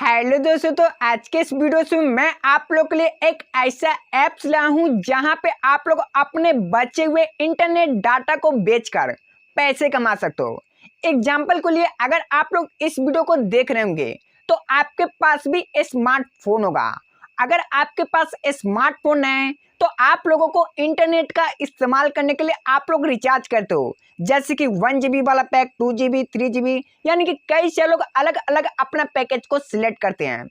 Hello दोस्तों, तो आज के इस वीडियो से मैं आप लोग के लिए एक ऐसा ऐप्स लाया हूं जहां पे आप लोग अपने बचे हुए इंटरनेट डाटा को बेचकर पैसे कमा सकते हो। एग्जाम्पल को लिए अगर आप लोग इस वीडियो को देख रहे होंगे तो आपके पास भी स्मार्टफोन होगा। अगर आपके पास स्मार्टफोन है तो आप लोगों को इंटरनेट का इस्तेमाल करने के लिए आप लोग रिचार्ज करते हो, जैसे कि 1 GB वाला पैक, 2 GB, 3 GB, यानी कि कई से लोग अलग अलग अपना पैकेज को सिलेक्ट करते हैं।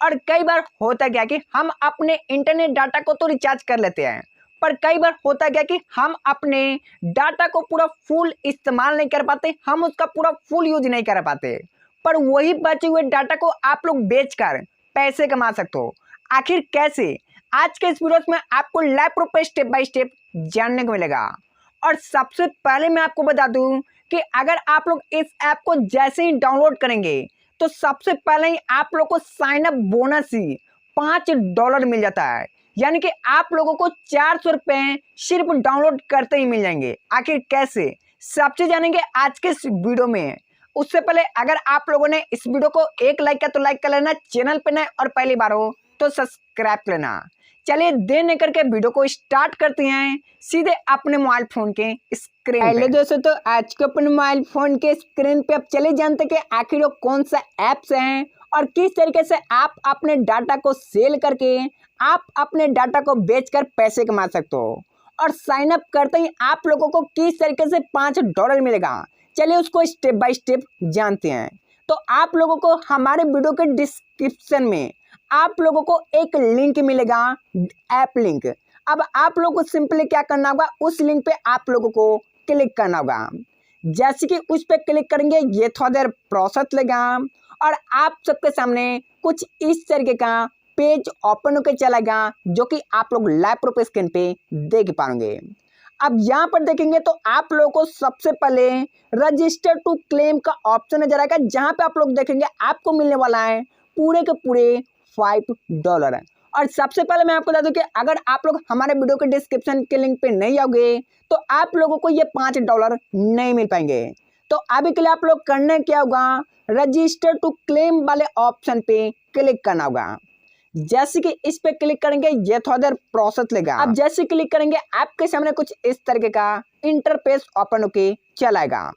और कई बार होता क्या कि हम अपने इंटरनेट डाटा को तो रिचार्ज कर लेते हैं, पर कई बार होता क्या कि हम अपने डाटा को पूरा फुल इस्तेमाल नहीं कर पाते, हम उसका पूरा फुल यूज नहीं कर पाते। पर वही बचे हुए डाटा को आप लोग बेचकर पैसे कमा सकते हो। आखिर कैसे, आज के इस वीडियो में आपको लाइव प्रूफ पे स्टेप बाय स्टेप जानने को मिलेगा। और सबसे पहले मैं आपको बता दूं कि अगर आप लोग इस ऐप को जैसे ही डाउनलोड करेंगे तो सबसे पहले ही आप लोग को साइन अप बोनस ही $5 मिल जाता है, यानी कि आप लोगों को 400 रुपए सिर्फ डाउनलोड करते ही मिल जाएंगे। आखिर कैसे, सब चीज जानेंगे आज के इस वीडियो में। उससे पहले अगर आप लोगों ने इस वीडियो को एक लाइक किया तो लाइक कर लेना, चैनल पे नए और पहली बार हो तो सब्सक्राइब कर लेना। चलिए देर नहीं करके वीडियो को स्टार्ट करते हैं सीधे अपने मोबाइल फोन के स्क्रीन पे। हेलो दोस्तों, तो आज के अपने मोबाइल फोन के स्क्रीन पे अब चले जानते कि आखिर वो कौन सा ऐप्स हैं और किस तरीके से आप अपने डाटा को सेल करके आप अपने डाटा को बेचकर पैसे कमा सकते हो। और साइन अप करते ही आप लोगों को किस तरीके से $5 मिलेगा, चलिए उसको स्टेप बाय स्टेप जानते हैं। तो आप लोगों को हमारे वीडियो के डिस्क्रिप्शन में आप लोगों को एक लिंक मिलेगा, ऐप लिंक। अब आप लोगों को सिंपली क्या करना होगा, उस लिंक पे आप लोगों को क्लिक करना होगा। जैसे कि उस पे क्लिक करेंगे ये थोड़ा देर प्रोसेस लेगा और आप सबके सामने कुछ इस तरीके का पेज ओपन होकर चलेगा, जो कि आप लोग लाइव प्रूफ स्क्रीन पे देख पाएंगे। अब यहाँ पर देखेंगे तो आप लोगों को सबसे पहले रजिस्टर टू क्लेम का ऑप्शन नजर आएगा, जहाँ पे आप लोग देखेंगे आपको मिलने वाला है पूरे के पूरे $5। और सबसे पहले मैं आपको बता दूं कि अगर आप लोग हमारे वीडियो के डिस्क्रिप्शन के लिंक पे नहीं आओगे तो आप लोगों को ये $5 नहीं मिल पाएंगे। तो अभी के लिए आप लोग करना क्या होगा, रजिस्टर टू क्लेम वाले ऑप्शन पे क्लिक करना होगा। जैसे कि इस पे क्लिक करेंगे ये थोड़ा देर प्रोसेस लेगा। अब जैसे क्लिक करेंगे आपके सामने कुछ इस तरीके का इंटरफेस ओपन होके चलाएगा।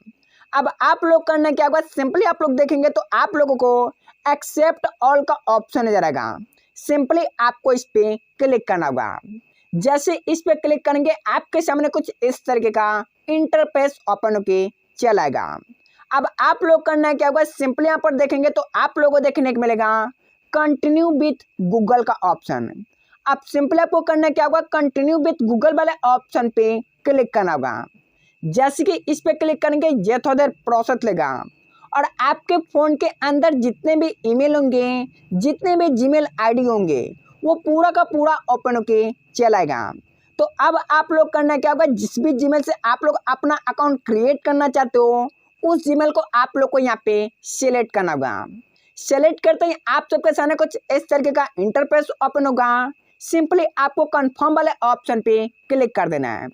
अब आप लोग करना क्या होगा, सिंपली आप लोग देखेंगे तो आप लोगों को एक्सेप्ट ऑल का ऑप्शन नजर आएगा। सिंपली आपको इस पे क्लिक करना होगा। जैसे इस पे क्लिक करेंगे आपके सामने कुछ इस तरीके का इंटरफेस ओपन होके चलाएगा। अब आप लोग करना क्या होगा, सिंपली यहाँ पर देखेंगे तो आप लोगों को देखने को मिलेगा कंटिन्यू विथ गूगल का ऑप्शन। अब सिंपली आपको करना क्या होगा, कंटिन्यू विथ गूगल वाले ऑप्शन पे क्लिक करना होगा। जैसे कि इस पे क्लिक करेंगे ये थोड़ा देर प्रोसेस लेगा और आपके फ़ोन के अंदर जितने भी ईमेल होंगे, जितने भी जीमेल आईडी होंगे, वो पूरा का पूरा ओपन होके चलाएगा। तो अब आप लोग करना क्या होगा, जिस भी जीमेल से आप लोग अपना अकाउंट क्रिएट करना चाहते हो उस जीमेल को आप लोग को यहाँ पे सिलेक्ट करना होगा। सेलेक्ट करते ही आप सबके सामने कुछ इस तरीके का इंटरफेस ओपन होगा। सिंपली आपको कंफर्म वाले ऑप्शन पे क्लिक कर देना है।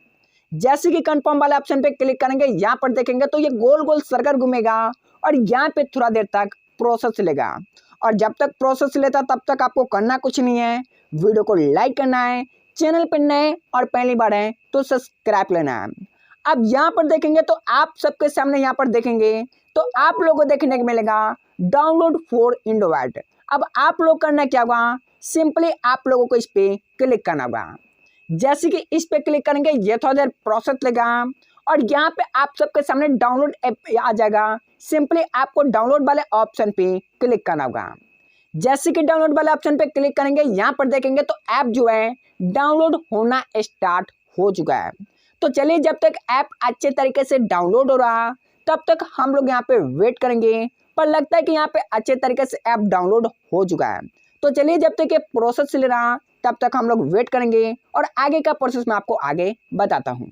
जैसे कि कंफर्म वाले ऑप्शन पे क्लिक करेंगे यहाँ पर देखेंगे तो ये गोल गोल सर्कल घूमेगा और यहाँ पे थोड़ा देर तक प्रोसेस लेगा। और जब तक प्रोसेस लेता तब तक आपको करना कुछ नहीं है, वीडियो को लाइक करना है, चैनल पर नए और पहली बार है तो सब्सक्राइब लेना है। अब यहाँ पर देखेंगे तो आप सबके सामने यहाँ पर देखेंगे तो आप लोगों को देखने को मिलेगा डाउनलोड फॉर एंड्रॉयड। अब आप लोग करना क्या होगा, सिंपली आप लोगों को इस पे क्लिक करना होगा। जैसे कि इस पे क्लिक करेंगे ये थोड़ा देर प्रोसेस लेगा और यहाँ पे आप सबके सामने डाउनलोड ऐप आ जाएगा। सिंपली आपको डाउनलोड वाले ऑप्शन पे क्लिक करना होगा। जैसे कि डाउनलोड वाले ऑप्शन पे क्लिक करेंगे यहाँ पर देखेंगे तो ऐप जो है डाउनलोड होना स्टार्ट हो चुका है। तो चलिए जब तक ऐप अच्छे तरीके से डाउनलोड हो रहा तब तक हम लोग यहाँ पे वेट करेंगे, पर लगता है कि यहाँ पे अच्छे तरीके से ऐप डाउनलोड हो चुका है। तो चलिए जब तक ये प्रोसेस चल रहा तब तक हम लोग वेट करेंगे और आगे का प्रोसेस मैं आपको आगे बताता हूँ।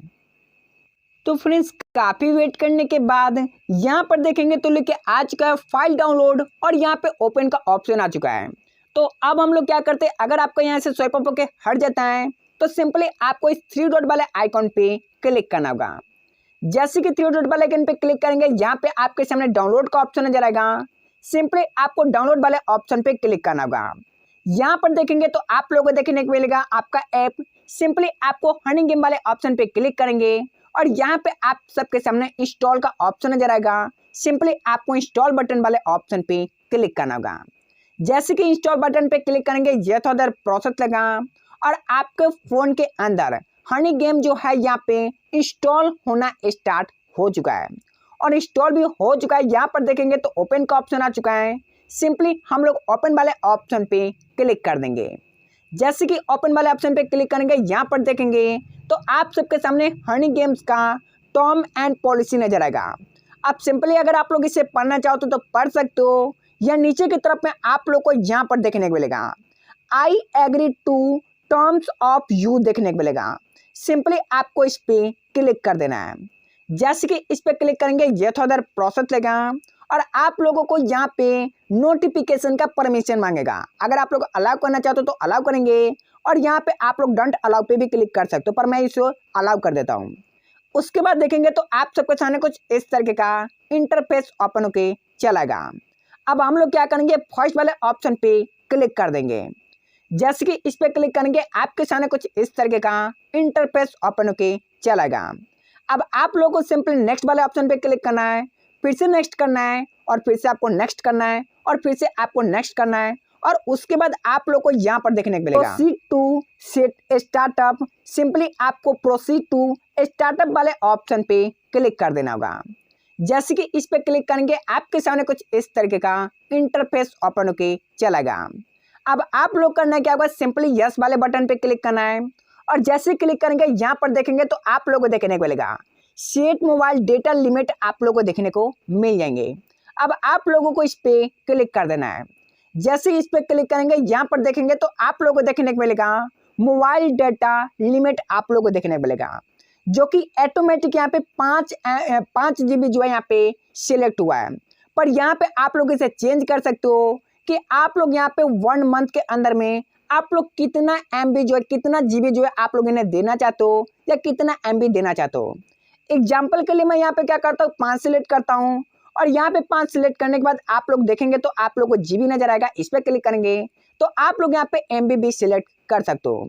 तो फ्रेंड्स, काफ़ी वेट करने के बाद यहाँ पर देखेंगे तो लिखे आ चुका है फाइल डाउनलोड और यहाँ पे ओपन का ऑप्शन आ चुका है। तो अब हम लोग क्या करते हैं, अगर आपको यहाँ से स्वाइप अप होके हट जाता है तो सिंपली आपको इस 3 डॉट वाले आइकॉन पे क्लिक करना होगा। जैसे कि 3 डॉट वाले आइकन पे क्लिक करेंगे यहाँ पे आपके सामने डाउनलोड का ऑप्शन नजर आएगा। सिंपली आपको डाउनलोड वाले ऑप्शन पे क्लिक करना होगा। यहाँ पर देखेंगे तो आप लोगों को देखने को मिलेगा आपका ऐप। सिंपली आपको हनी गेम वाले ऑप्शन पे क्लिक करेंगे और यहाँ पे आप सबके सामने इंस्टॉल का ऑप्शन नजर आएगा। सिंपली आपको इंस्टॉल बटन वाले ऑप्शन पे क्लिक करना होगा। जैसे कि इंस्टॉल बटन पे क्लिक करेंगे ये थोड़ा देर प्रोसेस लगा और आपके फोन के अंदर हनी गेम जो है यहाँ पे इंस्टॉल होना स्टार्ट हो चुका है और इंस्टॉल भी हो चुका है। यहाँ पर देखेंगे तो ओपन का ऑप्शन आ चुका है। सिंपली हम लोग ओपन वाले ऑप्शन पे क्लिक कर देंगे। जैसे कि ओपन वाले ऑप्शन पे क्लिक करेंगे यहाँ पर देखेंगे तो आप सबके सामने हनी गेम्स का टर्म एंड पॉलिसी नजर आएगा। अब सिंपली अगर आप लोग इसे पढ़ना चाहो तो पढ़ सकते हो या नीचे की तरफ में आप लोग को यहाँ पर देखने को मिलेगा I agree to terms of use देखने को मिलेगा। सिंपली आपको इस पे क्लिक कर देना है। जैसे कि इस पे क्लिक करेंगे ये थोड़ा देर प्रोसेस लेगा और आप लोगों को यहाँ पे नोटिफिकेशन का परमिशन मांगेगा। अगर आप लोग अलाउ करना चाहते हो तो अलाउ करेंगे और यहाँ पे आप लोग डोंट अलाउ पे भी क्लिक कर सकते हो, पर मैं इसे अलाउ कर देता हूँ। उसके बाद देखेंगे तो आप सबके सामने कुछ इस तरीके का इंटरफेस ओपन होके चलेगा। अब हम लोग क्या करेंगे फर्स्ट वाले ऑप्शन पे क्लिक कर देंगे। जैसे कि इस पे क्लिक करेंगे आपके सामने कुछ इस तरीके का इंटरफेस ओपन होके चलेगा। अब आप लोगों को सिंपल नेक्स्ट वाले ऑप्शन पे क्लिक करना है, फिर से नेक्स्ट करना है और फिर से आपको नेक्स्ट करना है और फिर से आपको नेक्स्ट करना है और उसके बाद आप लोग को यहाँ पर देखने को मिलेगा proceed to set startup. Simply आपको प्रोसीड टू स्टार्टअप वाले ऑप्शन पे क्लिक कर देना होगा। जैसे कि इस पे क्लिक करेंगे आपके सामने कुछ इस तरीके का इंटरफेस ओपन होके चलेगा। अब आप लोग करना क्या होगा सिंपली यस वाले बटन पे क्लिक करना है और जैसे क्लिक करेंगे यहाँ पर देखेंगे तो आप लोगों को देखने को मिलेगा सेट मोबाइल डेटा लिमिट आप लोगों को देखने को मिल जाएंगे। अब आप लोगों को इस पे क्लिक कर देना है। जैसे इस पे क्लिक करेंगे यहाँ पर देखेंगे तो आप लोगों को देखने को मिलेगा मोबाइल डेटा लिमिट आप लोगों को देखने को मिलेगा, जो कि ऑटोमेटिक यहाँ पे 5 GB जो है यहाँ पे सिलेक्ट हुआ है। पर यहाँ पे आप लोग इसे चेंज कर सकते हो कि आप लोग यहाँ पे 1 मंथ के अंदर में आप लोग कितना MB जो है कितना GB जो है आप लोग इन्हें देना चाहते हो या कितना MB देना चाहते हो। एग्जाम्पल के लिए मैं यहाँ पे क्या करता हूँ 5 सिलेक्ट करता हूँ और यहाँ पे 5 सिलेक्ट करने के बाद आप लोग देखेंगे तो आप लोग को GB नजर आएगा। इस पर क्लिक करेंगे तो आप लोग यहाँ पे MB भी सिलेक्ट कर सकते हो।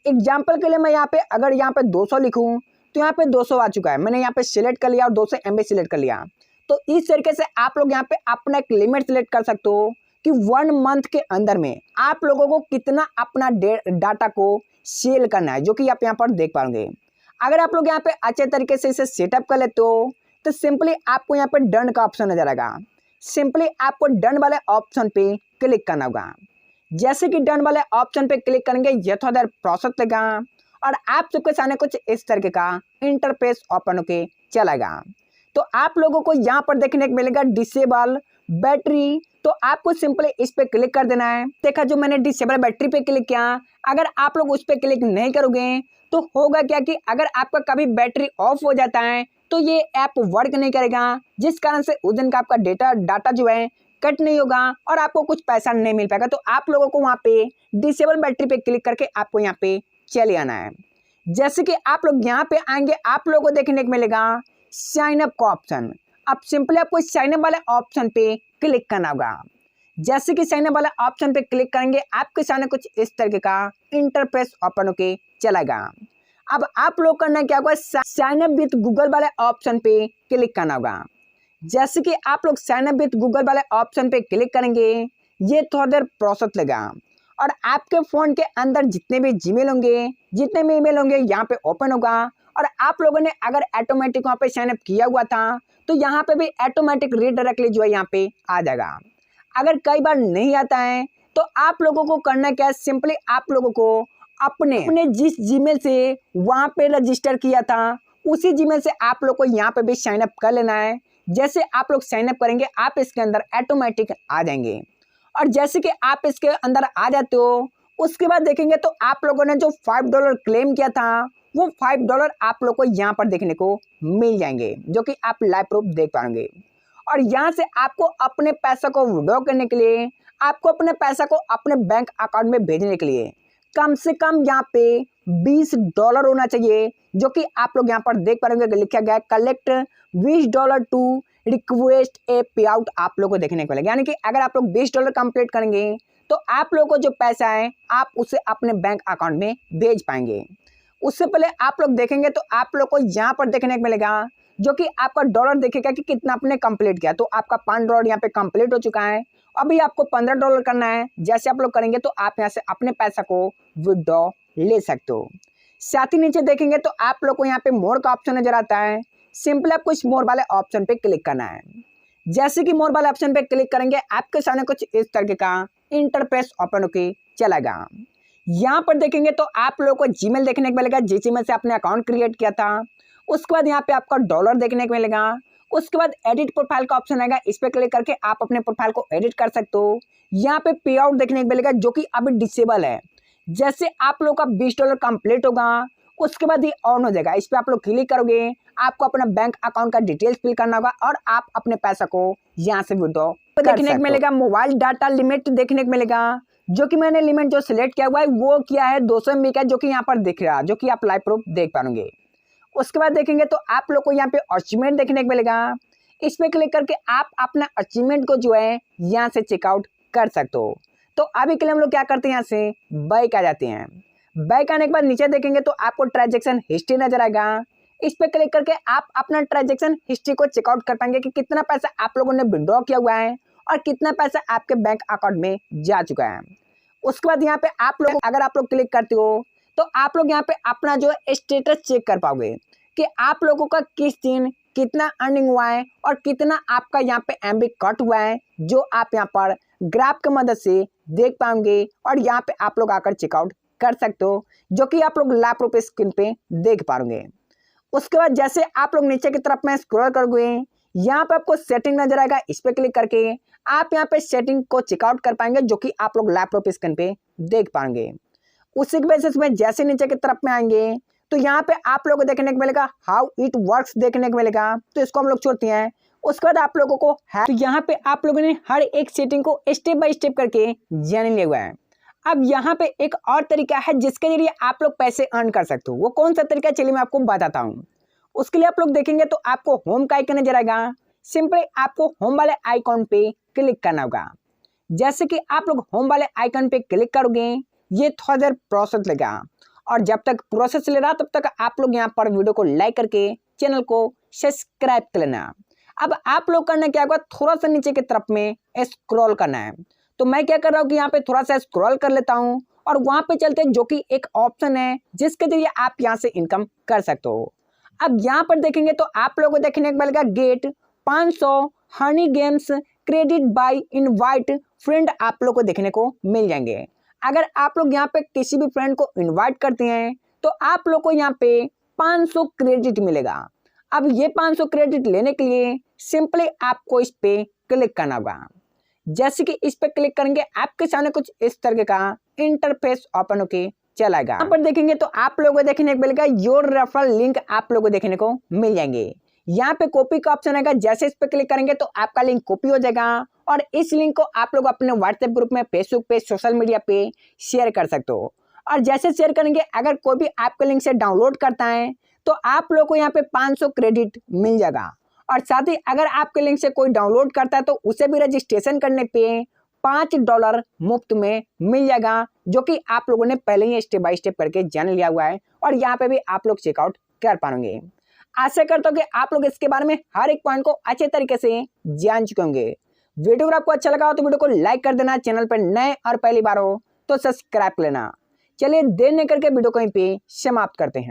एग्जाम्पल के लिए मैं यहाँ पे अगर यहाँ पे 200 लिखूँ तो यहाँ पे 200 आ चुका है। मैंने यहाँ पे सिलेक्ट कर लिया और 200 MB सिलेक्ट कर लिया। तो इस तरीके से आप लोग यहाँ पे अपना एक लिमिट सिलेक्ट कर सकते हो कि 1 मंथ के अंदर में आप लोगों को कितना अपना डाटा को सेल करना है, जो कि आप यहाँ पर देख पाओगे। अगर आप लोग यहाँ पे अच्छे तरीके से इसे सेटअप कर लेते हो तो सिंपली आपको यहाँ पे डन का ऑप्शन नजर आएगा। सिंपली आपको डन वाले ऑप्शन पे क्लिक करना होगा। जैसे कि डन वाले ऑप्शन पे क्लिक करेंगे ये थोड़ा देर प्रोसेस लेगा और आप सबके सामने कुछ इस तरीके का इंटरफेस ओपन होके चलेगा। तो आप लोगों को यहाँ पर देखने को मिलेगा डिसेबल बैटरी। तो आपको सिंपली इस पे क्लिक कर देना है। देखा जो मैंने डिसेबल बैटरी पे क्लिक किया, अगर आप लोग उस पे क्लिक नहीं करोगे तो होगा क्या कि अगर आपका कभी बैटरी ऑफ हो जाता है तो ये ऐप वर्क नहीं करेगा, जिस कारण से उस दिन का आपका डाटा जो है कट नहीं होगा और आपको कुछ पैसा नहीं मिल पाएगा। तो आप लोगों को वहाँ पे डिसेबल बैटरी पे क्लिक करके आपको यहाँ पे चले आना है। जैसे कि आप लोग यहाँ पे आएंगे आप लोगों को देखने को मिलेगा साइन अप का ऑप्शन। अब सिंपली आपको साइन अप वाले ऑप्शन पे क्लिक करना होगा। जैसे कि साइन अप वाले ऑप्शन पे क्लिक करेंगे आपके सामने कुछ इस तरीके का इंटरफेस ओपन होके चलेगा। अब आप लोग करना क्या होगा साइन अप विथ गूगल वाले ऑप्शन पे क्लिक करना होगा। जैसे कि आप लोग साइन अप विथ गूगल वाले ऑप्शन पे क्लिक करेंगे ये थोड़ा देर प्रोसेस लेगा और आपके फोन के अंदर जितने भी जीमेल होंगे जितने भी ईमेल होंगे यहाँ पे ओपन होगा और आप लोगों ने अगर ऑटोमेटिक वहाँ पे साइन अप किया हुआ था तो यहाँ पे भी ऑटोमेटिक रीडायरेक्टली जो है यहाँ पे आ जाएगा। अगर कई बार नहीं आता है तो आप लोगों को करना क्या है सिंपली आप लोगों को अपने जिस जीमेल से वहाँ पे रजिस्टर किया था उसी जीमेल से आप लोग को यहाँ पे भी साइन अप कर लेना है। जैसे आप लोग साइन अप करेंगे आप इसके अंदर ऑटोमेटिक आ जाएंगे और जैसे कि आप इसके अंदर आ जाते हो उसके बाद देखेंगे तो आप लोगों ने जो $5 क्लेम किया था वो $5 आप लोग को यहाँ पर देखने को मिल जाएंगे, जो कि आप लाइव प्रूफ देख पाएंगे। और यहाँ से आपको अपने पैसा को विड्रॉ करने के लिए आपको अपने पैसा को अपने बैंक अकाउंट में भेजने के लिए कम से कम यहाँ पे $20 होना चाहिए, जो कि आप लोग यहाँ पर देख पाएंगे लिखा गया है कलेक्ट $20 टू रिक्वेस्ट ए पे आउट आप लोग को देखने को मिलेगा। यानी कि अगर आप लोग $20 कंप्लीट करेंगे तो आप लोगों को जो पैसा है आप उसे अपने बैंक अकाउंट में भेज पाएंगे। उससे पहले आप लोग देखेंगे तो आप लोग को यहाँ पर देखने को मिलेगा जो कि आपका डॉलर देखेगा कि कितना आपने कंप्लीट किया। तो आपका $5 यहाँ पे कंप्लीट हो चुका है। अभी आपको $15 करना है। जैसे आप लोग करेंगे तो आप यहाँ से अपने पैसा को विड्रॉ ले सकते हो। साथ ही नीचे देखेंगे तो आप लोग को यहाँ पे मोर का ऑप्शन नजर आता है। सिंपली आपको इस मोर वाले ऑप्शन पे क्लिक करना है। जैसे कि मोर वाले ऑप्शन पे क्लिक करेंगे आपके सामने कुछ इस तरीके का इंटरफेस ओपन होके चलेगा। यहाँ पर देखेंगे तो आप लोगों को जीमेल देखने को मिलेगा, जिस जीमेल से आपने अकाउंट क्रिएट किया था। उसके बाद यहाँ पे आपका डॉलर देखने को मिलेगा। उसके बाद एडिट प्रोफाइल का ऑप्शन आएगा, इस पर क्लिक करके आप अपने प्रोफाइल को एडिट कर सकते हो। यहाँ पे पे आउट देखने को मिलेगा जो कि अभी डिसेबल है। जैसे आप लोग का $20 कंप्लीट होगा उसके बाद ये ऑन हो जाएगा। इस पर आप लोग क्लिक करोगे, आपको अपना बैंक अकाउंट का डिटेल्स फिल करना होगा और आप अपने पैसा को यहाँ से विड्रॉ देखने को मिलेगा। मोबाइल डाटा लिमिट देखने को मिलेगा, जो कि मैंने लिमिट जो सिलेक्ट किया हुआ है वो किया है 200 MB का, जो कि यहाँ पर दिख रहा है, जो कि आप लाइव प्रूफ देख पाएंगे। उसके बाद देखेंगे तो आप लोग को यहाँ पे अचीवमेंट देखने को मिलेगा। इस पर क्लिक करके आप अपना अचीवमेंट को जो है यहाँ से चेकआउट कर सकते हो। तो अभी के लिए हम लोग क्या करते हैं, यहाँ से बैक आ जाते हैं। बैक आने के बाद नीचे देखेंगे तो आपको ट्रांजैक्शन हिस्ट्री नजर आएगा। इस पर क्लिक करके आप अपना ट्रांजैक्शन हिस्ट्री को चेकआउट कर पाएंगे कि कितना पैसा आप लोगों ने विड्रॉ किया हुआ है और कितना पैसा आपके बैंक अकाउंट में जा चुका है। उसके बाद यहाँ पे आप लोग अगर आप लोग क्लिक करते हो तो आप लोग यहाँ पे अपना जो स्टेटस चेक कर पाओगे कि आप लोगों का किस दिन कितना अर्निंग हुआ है और कितना आपका यहाँ पे MB कट हुआ है, जो आप यहाँ पर ग्राफ की मदद से देख पाएंगे और यहाँ पे आप लोग आकर चेकआउट कर सकते हो, जो कि आप लोग लाइव प्रूफ स्क्रीन पे देख पाओगे। उसके बाद जैसे आप लोग नीचे की तरफ में स्क्रॉल करोगे यहाँ पे आपको सेटिंग नजर आएगा। इस पर क्लिक करके आप यहाँ पे सेटिंग को चेकआउट कर पाएंगे, जो कि आप लोग लाइव प्रूफ स्क्रीन पे देख पाएंगे। उसी के बेसिस में जैसे नीचे की तरफ में आएंगे तो यहाँ पे आप लोगों को देखने को मिलेगा हाउ इट वर्क्स देखने को मिलेगा, तो इसको हम लोग छोड़ते हैं। उसके बाद आप लोगों को तो यहाँ पे आप लोगों ने हर एक सेटिंग को स्टेप बाय स्टेप करके जान लिया हुआ है। अब यहाँ पे एक और तरीका है जिसके जरिए आप लोग पैसे अर्न कर सकते हो। वो कौन सा तरीका, चलिए मैं आपको बताता हूँ। उसके लिए आप लोग देखेंगे तो आपको होम का आइकन नजर आएगा। सिंपली आपको होम वाले आइकॉन पे क्लिक करना होगा। जैसे कि आप लोग होम वाले आइकन पे क्लिक करोगे ये थोड़ा देर प्रोसेस लेगा, और जब तक प्रोसेस ले रहा तब तक आप लोग यहाँ पर वीडियो को लाइक करके चैनल को सब्सक्राइब कर लेना। अब आप लोग करना क्या होगा, थोड़ा सा नीचे की तरफ में स्क्रॉल करना है। तो मैं क्या कर रहा हूँ कि यहाँ पे थोड़ा सा स्क्रॉल कर लेता हूँ और वहां पे चलते हैं, जो कि एक ऑप्शन है जिसके जरिए आप यहाँ से इनकम कर सकते हो। अब यहाँ पर देखेंगे तो आप लोगों को देखने को मिलेगा get 500 honey games credit by invite friend आप लोग को देखने को मिल जाएंगे। अगर आप लोग यहाँ पे किसी भी फ्रेंड को इनवाइट करते हैं तो आप लोग को यहाँ पे 500 क्रेडिट मिलेगा। अब ये 500 क्रेडिट लेने के लिए सिंपली आपको इस पे क्लिक करना होगा। जैसे कि इस पे क्लिक करेंगे आपके सामने कुछ इस तरह का इंटरफेस ओपन होके चलाएगा। यहाँ पर देखेंगे तो आप लोगों को देखने को मिलेगा योर रेफरल लिंक आप लोगों को देखने को मिल जाएंगे। यहाँ पे कॉपी का ऑप्शन आएगा। जैसे इस पे क्लिक करेंगे तो आपका लिंक कॉपी हो जाएगा और इस लिंक को आप लोग अपने व्हाट्सएप ग्रुप में, फेसबुक पे, सोशल मीडिया पे शेयर कर सकते हो। और जैसे शेयर करेंगे अगर कोई भी आपके लिंक से डाउनलोड करता है तो आप लोग को यहाँ पे 500 क्रेडिट मिल जाएगा। और साथ ही अगर आपके लिंक से कोई डाउनलोड करता है तो उसे भी रजिस्ट्रेशन करने पे $5 मुफ्त में मिल जाएगा, जो कि आप लोगों ने पहले ही स्टेप बाय स्टेप करके जान लिया हुआ है और यहाँ पे भी आप लोग चेकआउट कर पाएंगे। आशा करता हूँ कि आप लोग इसके बारे में हर एक पॉइंट को अच्छे तरीके से जान चुके होंगे। वीडियो अगर आपको अच्छा लगा हो तो वीडियो को लाइक कर देना, चैनल पर नए और पहली बार हो तो सब्सक्राइब कर लेना। चलिए देर नहीं करके वीडियो को यहीं पे समाप्त करते हैं।